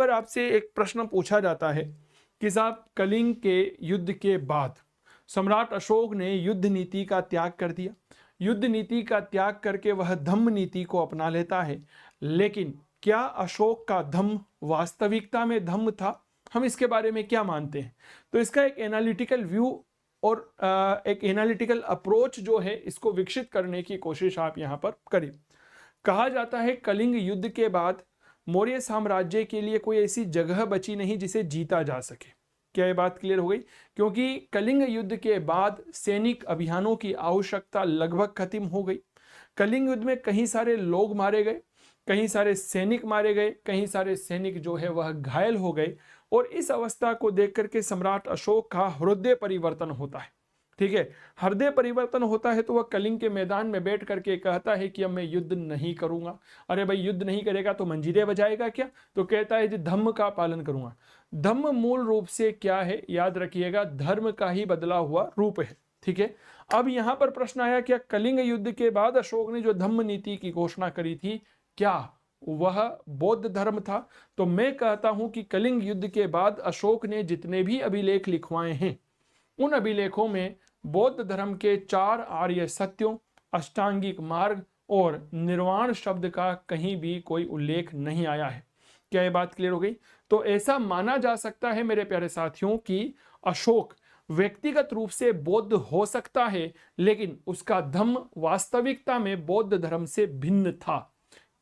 पर आपसे एक प्रश्न पूछा जाता है कि साहब कलिंग के युद्ध के बाद सम्राट अशोक ने युद्ध नीति का त्याग कर दिया। युद्ध नीति का त्याग करके वह धम्म नीति को अपना लेता है, लेकिन क्या अशोक का धम्म वास्तविकता में धम्म था? हम इसके बारे में क्या मानते हैं? तो इसका एक एनालिटिकल व्यू और एक एनालिटिकल अप्रोच जो है इसको विकसित करने की कोशिश आप यहाँ पर करें। कहा जाता है कलिंग युद्ध के बाद मौर्य साम्राज्य के लिए कोई ऐसी जगह बची नहीं जिसे जीता जा सके। क्या ये बात क्लियर हो गई? क्योंकि कलिंग युद्ध के बाद सैनिक अभियानों की आवश्यकता लगभग खत्म हो गई। कलिंग युद्ध में कई सारे लोग मारे गए, कई सारे सैनिक मारे गए, कई सारे सैनिक जो है वह घायल हो गए, और इस अवस्था को देख करके सम्राट अशोक का हृदय परिवर्तन होता है। ठीक है, हृदय परिवर्तन होता है तो वह कलिंग के मैदान में बैठ करके कहता है कि अब मैं युद्ध नहीं करूंगा। अरे भाई, युद्ध नहीं करेगा तो मंजीरे बजाएगा क्या? तो कहता है जी धम्म का पालन करूंगा। धम्म मूल रूप से क्या है? याद रखिएगा, धर्म का ही बदला हुआ रूप है। ठीक है, अब यहां पर प्रश्न आया, क्या कलिंग युद्ध के बाद अशोक ने जो धम्म नीति की घोषणा करी थी, क्या वह बौद्ध धर्म था? तो मैं कहता हूं कि कलिंग युद्ध के बाद अशोक ने जितने भी अभिलेख लिखवाए हैं, उन अभिलेखों में बौद्ध धर्म के 4 आर्य सत्यों, अष्टांगिक मार्ग और निर्वाण शब्द का कहीं भी कोई उल्लेख नहीं आया है। क्या ये बात क्लियर हो गई? तो ऐसा माना जा सकता है मेरे प्यारे साथियों कि अशोक व्यक्तिगत रूप से बौद्ध हो सकता है, लेकिन उसका धम्म वास्तविकता में बौद्ध धर्म से भिन्न था।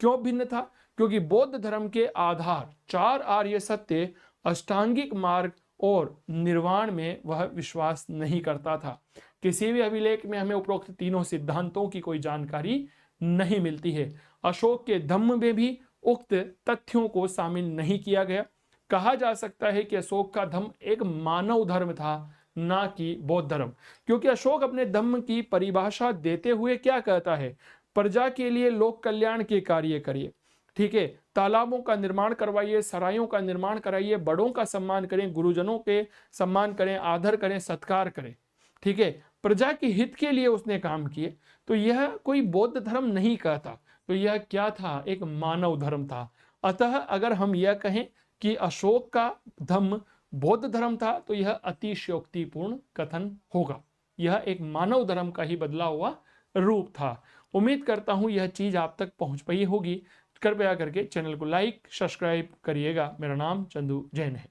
क्यों भिन्न था? क्योंकि बौद्ध धर्म के आधार 4 आर्य सत्य, अष्टांगिक मार्ग और निर्वाण में वह विश्वास नहीं करता था। किसी भी अभिलेख में हमें उपरोक्त तीनों सिद्धांतों की कोई जानकारी नहीं मिलती है। अशोक के धम्म में भी उक्त तथ्यों को शामिल नहीं किया गया। कहा जा सकता है कि अशोक का धम्म एक मानव धर्म था, ना कि बौद्ध धर्म। क्योंकि अशोक अपने धम्म की परिभाषा देते हुए क्या कहता है? प्रजा के लिए लोक कल्याण के कार्य करिए। ठीक है, तालाबों का निर्माण करवाइए, सरायों का निर्माण कराइए, बड़ों का सम्मान करें, गुरुजनों के सम्मान करें, आदर करें, सत्कार करें। ठीक है, प्रजा के हित के लिए उसने काम किए। तो यह कोई बौद्ध धर्म नहीं कहता, तो यह क्या था? एक मानव धर्म था। अतः अगर हम यह कहें कि अशोक का धम्म बौद्ध धर्म था, तो यह अतिशयोक्तिपूर्ण कथन होगा। यह एक मानव धर्म का ही बदला हुआ रूप था। उम्मीद करता हूं यह चीज आप तक पहुंच पाई होगी। कृपया करके चैनल को लाइक सब्सक्राइब करिएगा। मेरा नाम चंदू जैन है।